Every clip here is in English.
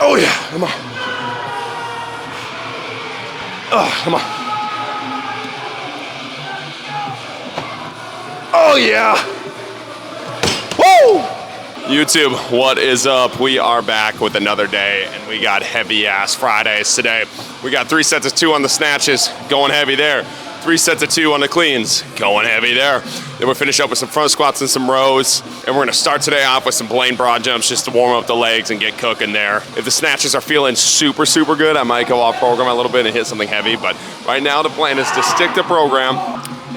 Oh yeah, come on. Oh, come on. Oh yeah. Woo! YouTube, what is up? We are back with another day, and we got heavy ass Fridays today. We got 3 sets of 2 on the snatches, going heavy there. 3 sets of 2 on the cleans, going heavy there. Then we'll finish up with some front squats and some rows. And we're gonna start today off with some Blaine broad jumps just to warm up the legs and get cooking there. If the snatches are feeling super, super good, I might go off program a little bit and hit something heavy. But right now the plan is to stick to program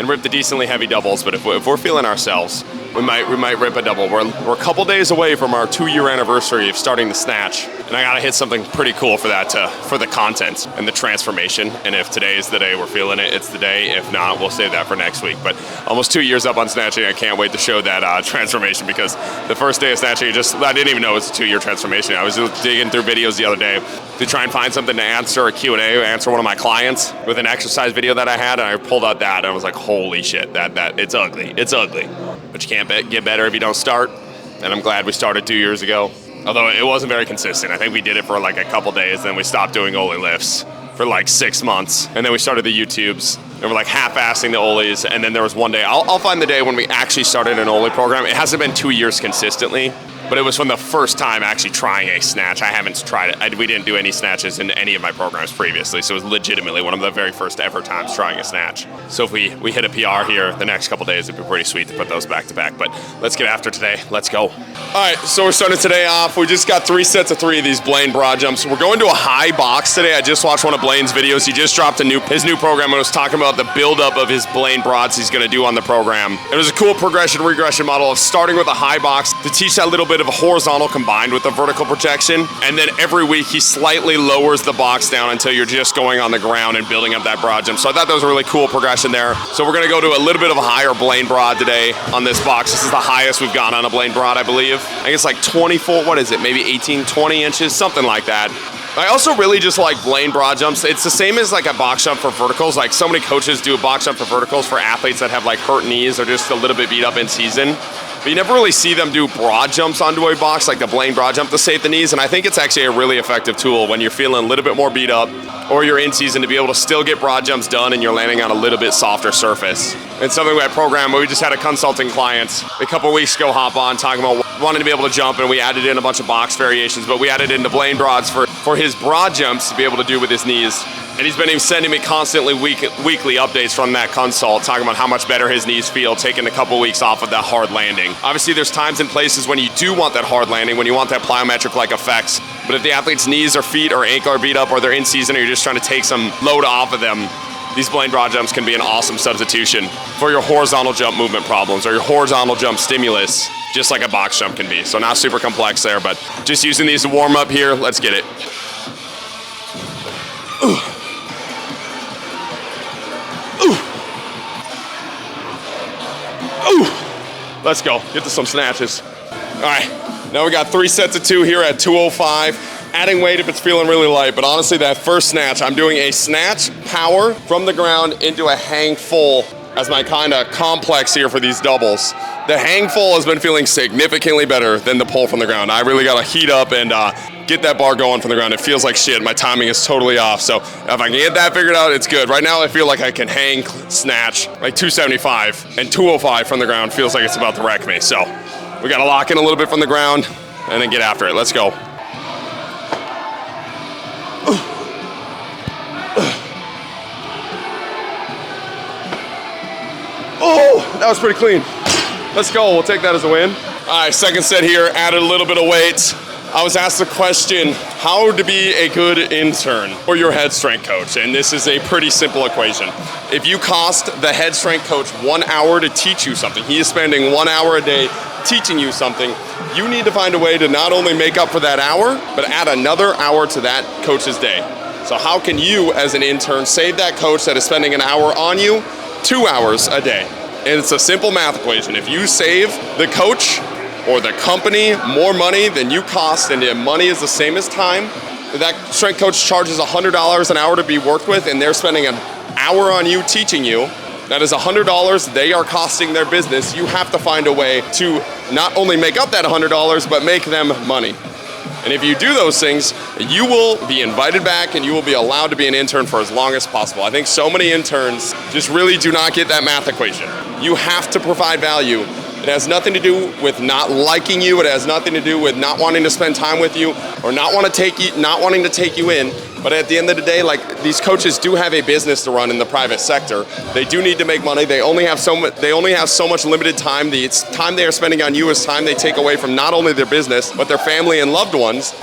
and rip the decently heavy doubles. But if we're feeling ourselves, we might rip a double. We're a couple days away from our 2-year anniversary of starting the snatch, and I gotta hit something pretty cool for that, for the content and the transformation. And if today is the day we're feeling it, it's the day. If not, we'll save that for next week. But almost 2 years up on snatching, I can't wait to show that transformation, because the first day of snatching, I didn't even know it was a 2-year transformation. I was just digging through videos the other day to try and find something to answer a Q&A, answer one of my clients with an exercise video that I had, and I pulled out that, and I was like, holy shit, that it's ugly. It's ugly. But you can't get better if you don't start, and I'm glad we started 2 years ago. Although it wasn't very consistent. I think we did it for like a couple days, then we stopped doing Oli lifts for like 6 months. And then we started the YouTubes, and we're like half-assing the Olis, and then there was one day, I'll find the day when we actually started an Oli program. It hasn't been 2 years consistently, but it was from the first time actually trying a snatch. I haven't tried it. We didn't do any snatches in any of my programs previously, so it was legitimately one of the very first ever times trying a snatch. So if we hit a PR here the next couple days, it'd be pretty sweet to put those back to back. But let's get after today. Let's go. All right, so we're starting today off. We just got 3 sets of 3 of these Blaine broad jumps. We're going to a high box today. I just watched one of Blaine's videos. He just dropped his new program and was talking about the buildup of his Blaine broads he's gonna do on the program. It was a cool progression-regression model of starting with a high box to teach that little bit of a horizontal combined with the vertical projection. And then every week he slightly lowers the box down until you're just going on the ground and building up that broad jump. So I thought that was a really cool progression there. So we're gonna go to a little bit of a higher Blaine broad today on this box. This is the highest we've gone on a Blaine broad, I believe. I think it's like 24, what is it? Maybe 18, 20 inches, something like that. I also really just like Blaine broad jumps. It's the same as like a box jump for verticals. Like so many coaches do a box jump for verticals for athletes that have like hurt knees or just a little bit beat up in season. But you never really see them do broad jumps onto a box like the Blaine broad jump to save the knees. And I think it's actually a really effective tool when you're feeling a little bit more beat up or you're in season to be able to still get broad jumps done and you're landing on a little bit softer surface. It's something that program where we just had a consulting client a couple weeks ago hop on talking about wanting to be able to jump, and we added in a bunch of box variations, but we added in the Blaine broads for his broad jumps to be able to do with his knees. And he's been sending me constantly weekly updates from that consult, talking about how much better his knees feel, taking a couple weeks off of that hard landing. Obviously, there's times and places when you do want that hard landing, when you want that plyometric-like effects. But if the athlete's knees or feet or ankle are beat up, or they're in season, or you're just trying to take some load off of them, these Blaine broad jumps can be an awesome substitution for your horizontal jump movement problems or your horizontal jump stimulus, just like a box jump can be. So not super complex there, but just using these to warm up here. Let's get it. Ooh. Ooh. Ooh. Let's go. Get to some snatches. All right. Now we got 3 sets of 2 here at 205. Adding weight if it's feeling really light, but honestly that first snatch, I'm doing a snatch power from the ground into a hang full as my kind of complex here for these doubles. The hang full has been feeling significantly better than the pull from the ground. I really got to heat up and get that bar going from the ground. It feels like shit. My timing is totally off. So if I can get that figured out, it's good. Right now I feel like I can hang snatch like 275, and 205 from the ground feels like it's about to wreck me. So we got to lock in a little bit from the ground and then get after it. Let's go. Oh, that was pretty clean. Let's go, we'll take that as a win. All right, second set here, added a little bit of weight. I was asked the question, how to be a good intern or your head strength coach? And this is a pretty simple equation. If you cost the head strength coach 1 hour to teach you something, he is spending 1 hour a day teaching you something, you need to find a way to not only make up for that hour, but add another hour to that coach's day. So how can you, as an intern, save that coach that is spending an hour on you 2 hours a day? And it's a simple math equation. If you save the coach or the company more money than you cost, and the money is the same as time, that strength coach charges $100 an hour to be worked with, and they're spending an hour on you teaching you, that is $100 they are costing their business. You have to find a way to not only make up that $100, but make them money. And if you do those things, you will be invited back and you will be allowed to be an intern for as long as possible. I think so many interns just really do not get that math equation. You have to provide value. It has nothing to do with not liking you. It has nothing to do with not wanting to spend time with you or not wanting to take you in. But at the end of the day, like, these coaches do have a business to run in the private sector. They do need to make money. They only have so much limited time. The time they are spending on you is time they take away from not only their business, but their family and loved ones.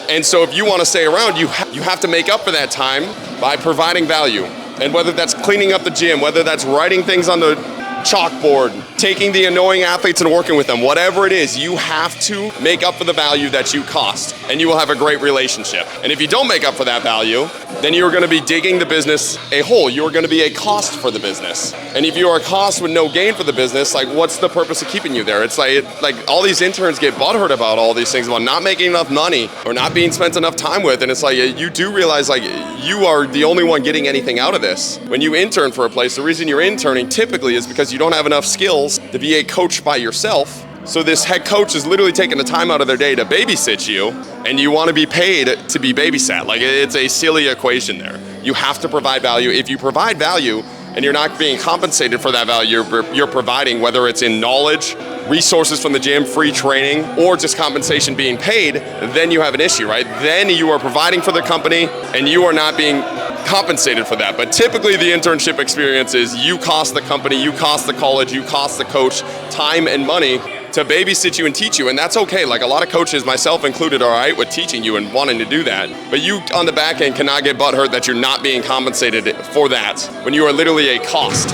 And so if you want to stay around, you have to make up for that time by providing value. And whether that's cleaning up the gym, whether that's writing things on the chalkboard, taking the annoying athletes and working with them, whatever it is, you have to make up for the value that you cost, and you will have a great relationship. And if you don't make up for that value, then you're going to be digging the business a hole. You're going to be a cost for the business. And if you are a cost with no gain for the business, like, what's the purpose of keeping you there? It's like all these interns get butthurt about all these things, about not making enough money or not being spent enough time with. And it's like, you do realize, like, you are the only one getting anything out of this. When you intern for a place, the reason you're interning typically is because you don't have enough skills to be a coach by yourself. So this head coach is literally taking the time out of their day to babysit you, and you want to be paid to be babysat. Like, it's a silly equation there. You have to provide value. If you provide value and you're not being compensated for that value you're providing, whether it's in knowledge, resources from the gym, free training, or just compensation being paid, then you have an issue, right? Then you are providing for the company and you are not being compensated for that. But typically the internship experience is you cost the company, you cost the college, you cost the coach time and money to babysit you and teach you, and that's okay. Like, a lot of coaches, myself included, are all right with teaching you and wanting to do that. But you on the back end cannot get butthurt that you're not being compensated for that when you are literally a cost.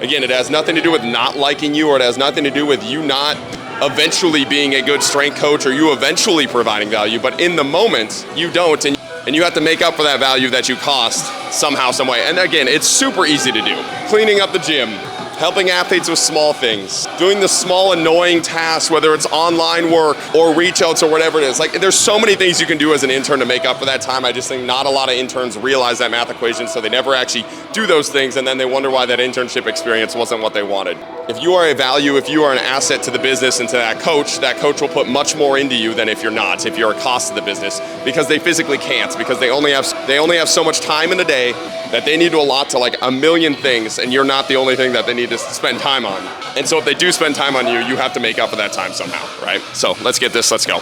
Again, it has nothing to do with not liking you, or it has nothing to do with you not eventually being a good strength coach or you eventually providing value. But in the moment, you don't, and you have to make up for that value that you cost somehow, some way. And again, it's super easy to do. Cleaning up the gym, helping athletes with small things, doing the small annoying tasks, whether it's online work or reach outs or whatever it is. Like, there's so many things you can do as an intern to make up for that time. I just think not a lot of interns realize that math equation, so they never actually do those things, and then they wonder why that internship experience wasn't what they wanted. If you are a value, if you are an asset to the business and to that coach will put much more into you than if you're not, if you're a cost to the business, because they physically can't, because they only have so much time in a day that they need to allot to, like, a million things, and you're not the only thing that they need to spend time on. And so if they do spend time on you, you have to make up for that time somehow, right? So let's get this, let's go.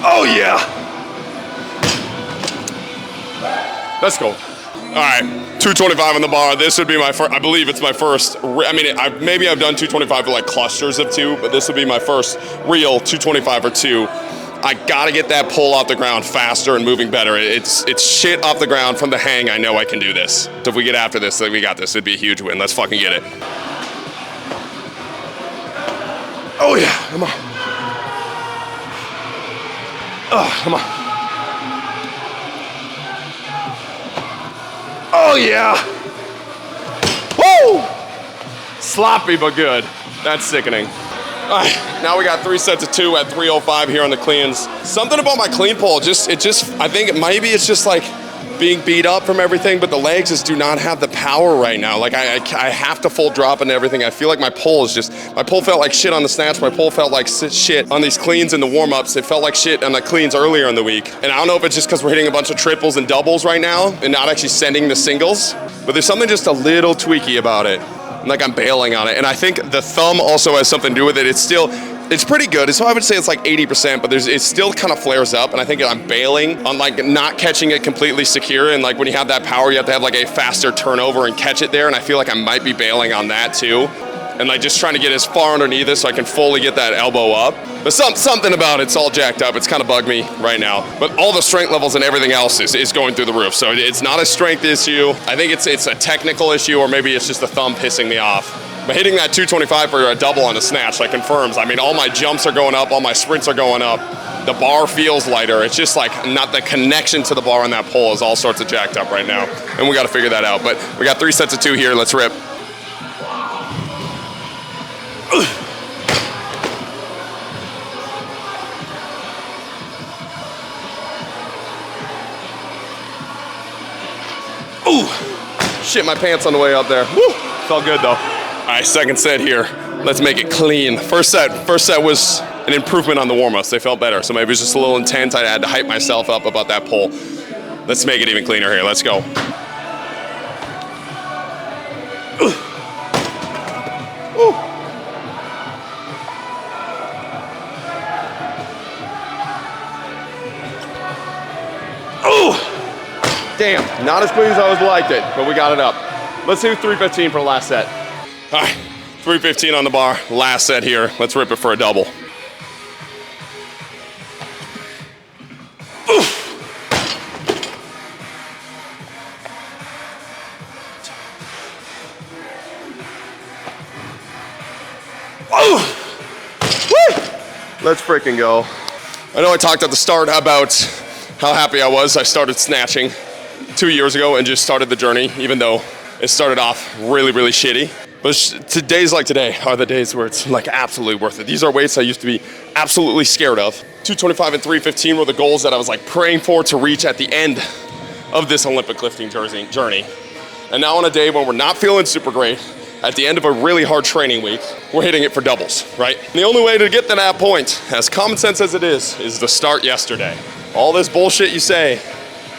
Oh yeah. Let's go. All right, 225 on the bar. This would be my first, I believe it's my first, maybe I've done 225 for like clusters of two, but this would be my first real 225 or two. I gotta get that pull off the ground faster and moving better. It's shit off the ground from the hang. I know I can do this. So if we get after this, then we got this. It'd be a huge win. Let's fucking get it. Oh yeah, come on. Oh, come on. Oh yeah! Woo! Sloppy but good. That's sickening. All right, now we got 3 sets of 2 at 305 here on the cleans. Something about my clean pull, I think maybe it's just like being beat up from everything, but the legs just do not have the power right now. Like, I have to full drop and everything. I feel like my pull felt like shit on the snatch. My pull felt like shit on these cleans and the warm-ups. It felt like shit on the cleans earlier in the week. And I don't know if it's just because we're hitting a bunch of triples and doubles right now and not actually sending the singles, but there's something just a little tweaky about it. Like, I'm bailing on it. And I think the thumb also has something to do with it. It's pretty good. So I would say it's like 80%, but it still kind of flares up. And I think I'm bailing on, like, not catching it completely secure. And like, when you have that power, you have to have like a faster turnover and catch it there. And I feel like I might be bailing on that too. And like, just trying to get as far underneath it so I can fully get that elbow up. But something about it's all jacked up. It's kind of bugged me right now. But all the strength levels and everything else is going through the roof. So it's not a strength issue. I think it's a technical issue, or maybe it's just the thumb pissing me off. But hitting that 225 for a double on a snatch, like, confirms. I mean, all my jumps are going up, all my sprints are going up. The bar feels lighter. It's just like, not the connection to the bar on that pole is all sorts of jacked up right now. And we got to figure that out. But we got 3 sets of 2 here. Let's rip. Ooh, shit my pants on the way up there. Woo. Felt good though. All right, second set here. Let's make it clean. First set was an improvement on the warm-ups. They felt better, so maybe it was just a little intense. I had to hype myself up about that pull. Let's make it even cleaner here. Let's go. Damn, not as clean as I always liked it, but we got it up. Let's do 315 for the last set. All right, 315 on the bar, last set here. Let's rip it for a double. Let's freaking go. I know I talked at the start about how happy I was. I started snatching 2 years ago and just started the journey, even though it started off really, really shitty. But days like today are the days where it's like absolutely worth it. These are weights I used to be absolutely scared of. 225 and 315 were the goals that I was like praying for to reach at the end of this Olympic lifting journey. And now on a day when we're not feeling super great, at the end of a really hard training week, we're hitting it for doubles, right? And the only way to get to that point, as common sense as it is to start yesterday. All this bullshit you say,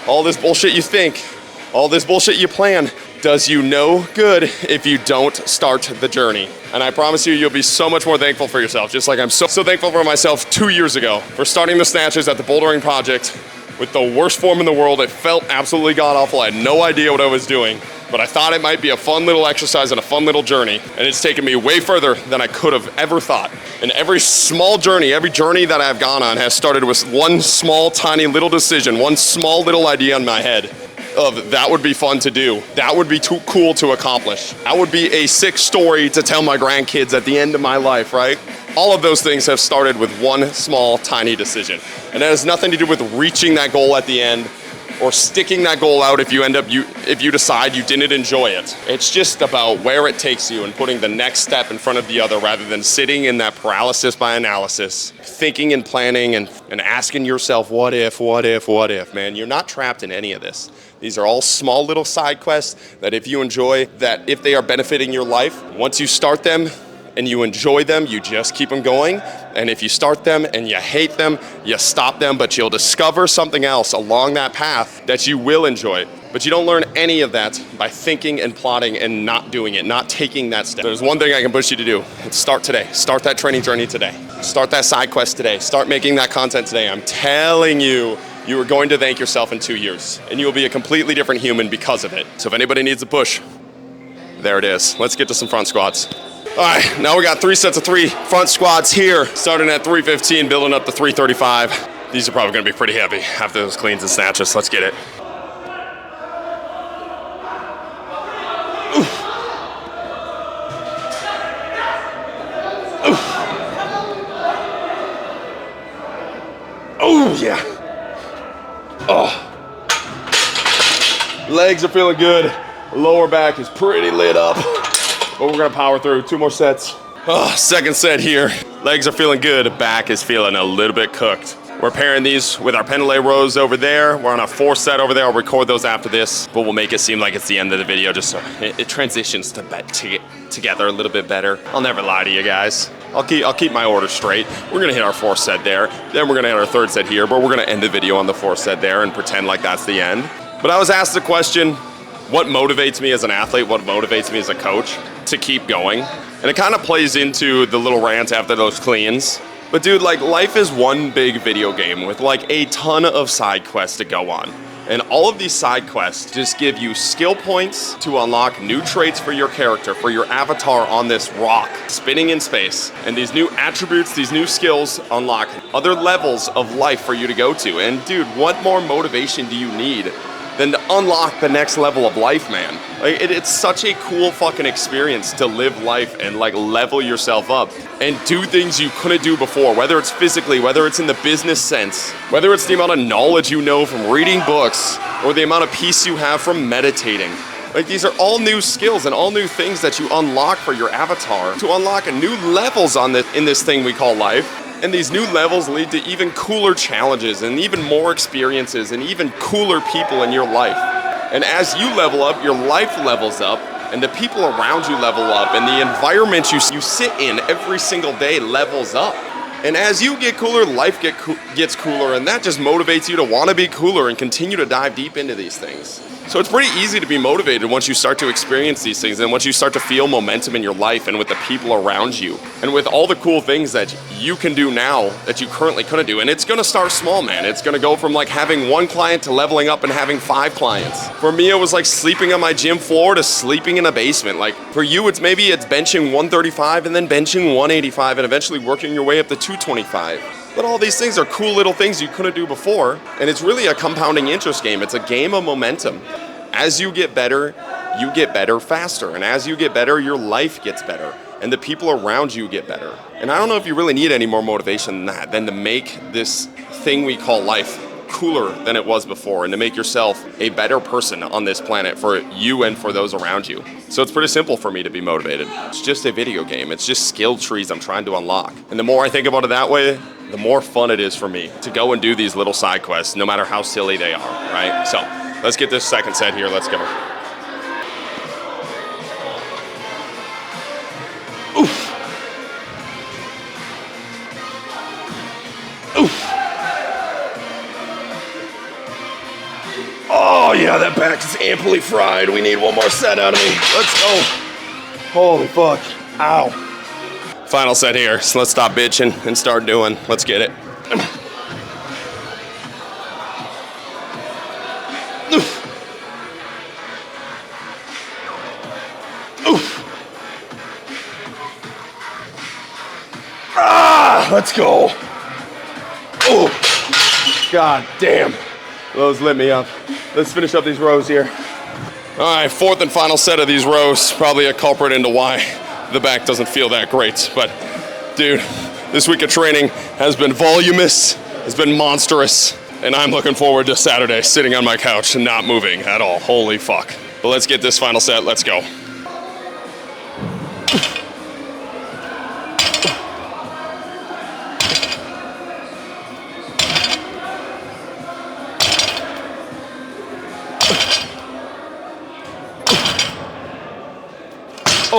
all this bullshit you think, all this bullshit you plan, does you no good if you don't start the journey. And I promise you, you'll be so much more thankful for yourself, just like I'm so thankful for myself 2 years ago for starting the snatches at the bouldering project with the worst form in the world. It felt absolutely god-awful. I had no idea what I was doing, but I thought it might be a fun little exercise and a fun little journey, and it's taken me way further than I could have ever thought. And every small journey, every journey that I've gone on has started with one small, tiny little decision, one small little idea in my head of that would be fun to do. That would be too cool to accomplish. That would be a sick story to tell my grandkids at the end of my life, right? All of those things have started with one small, tiny decision. And that has nothing to do with reaching that goal at the end or sticking that goal out if you decide you didn't enjoy it. It's just about where it takes you and putting the next step in front of the other rather than sitting in that paralysis by analysis, thinking and planning and asking yourself, what if, man? You're not trapped in any of this. These are all small little side quests that if you enjoy, that if they are benefiting your life, once you start them, and you enjoy them, you just keep them going. And if you start them and you hate them, you stop them, but you'll discover something else along that path that you will enjoy. But you don't learn any of that by thinking and plotting and not doing it, not taking that step. There's one thing I can push you to do. It's start today. Start that training journey today. Start that side quest today. Start making that content today. I'm telling you, you are going to thank yourself in 2 years, and you will be a completely different human because of it. So if anybody needs a push, there it is. Let's get to some front squats. All right, now we got 3 sets of 3 front squats here, starting at 315, building up to 335. These are probably gonna be pretty heavy after those cleans and snatches. Let's get it. Oh, yeah. Oh. Legs are feeling good. Lower back is pretty lit up. But we're gonna power through 2 more sets. Oh, second set here. Legs are feeling good. Back is feeling a little bit cooked. We're pairing these with our pendulum rows over there. We're on a 4 set over there. I'll record those after this, but we'll make it seem like it's the end of the video just so it transitions to together a little bit better. I'll never lie to you guys. I'll keep my order straight. We're gonna hit our 4th set there. Then we're gonna hit our 3rd set here, but we're gonna end the video on the 4th set there and pretend like that's the end. But I was asked the question, what motivates me as an athlete? What motivates me as a coach to keep going? And it kind of plays into the little rant after those cleans. But dude, like, life is one big video game with like a ton of side quests to go on. And all of these side quests just give you skill points to unlock new traits for your character, for your avatar on this rock, spinning in space. And these new attributes, these new skills unlock other levels of life for you to go to. And dude, what more motivation do you need than to unlock the next level of life, man? Like, it's such a cool fucking experience to live life and like level yourself up and do things you couldn't do before, whether it's physically, whether it's in the business sense, whether it's the amount of knowledge you know from reading books or the amount of peace you have from meditating. Like, these are all new skills and all new things that you unlock for your avatar to unlock new levels in this thing we call life. And these new levels lead to even cooler challenges and even more experiences and even cooler people in your life. And as you level up, your life levels up, and the people around you level up, and the environment you sit in every single day levels up. And as you get cooler, life gets cooler, and that just motivates you to want to be cooler and continue to dive deep into these things. So it's pretty easy to be motivated once you start to experience these things and once you start to feel momentum in your life and with the people around you and with all the cool things that you can do now that you currently couldn't do. And it's gonna start small, man. It's gonna go from like having 1 client to leveling up and having 5 clients. For me, it was like sleeping on my gym floor to sleeping in a basement. Like for you, it's benching 135 and then benching 185 and eventually working your way up to 225. But all these things are cool little things you couldn't do before, and it's really a compounding interest game. It's a game of momentum. As you get better faster, and as you get better, your life gets better, and the people around you get better. And I don't know if you really need any more motivation than that, than to make this thing we call life cooler than it was before, and to make yourself a better person on this planet for you and for those around you. So it's pretty simple for me to be motivated. It's just a video game. It's just skill trees I'm trying to unlock. And the more I think about it that way, the more fun it is for me to go and do these little side quests, no matter how silly they are, right? So let's get this second set here. Let's go. Oof. Oof. Oh yeah, that back is amply fried. We need one more set out of me. Let's go. Holy fuck. Ow. Final set here, so let's stop bitching and start doing. Let's get it. Oof. Oof. Ah, let's go. Oh, god damn. Those lit me up. Let's finish up these rows here. All right, 4th and final set of these rows. Probably a culprit into why the back doesn't feel that great. But dude, this week of training has been voluminous, has been monstrous, and I'm looking forward to Saturday sitting on my couch and not moving at all. Holy fuck. But let's get this final set. Let's go.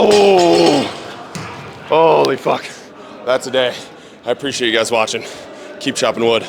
Oh, holy fuck. That's a day. I appreciate you guys watching. Keep chopping wood.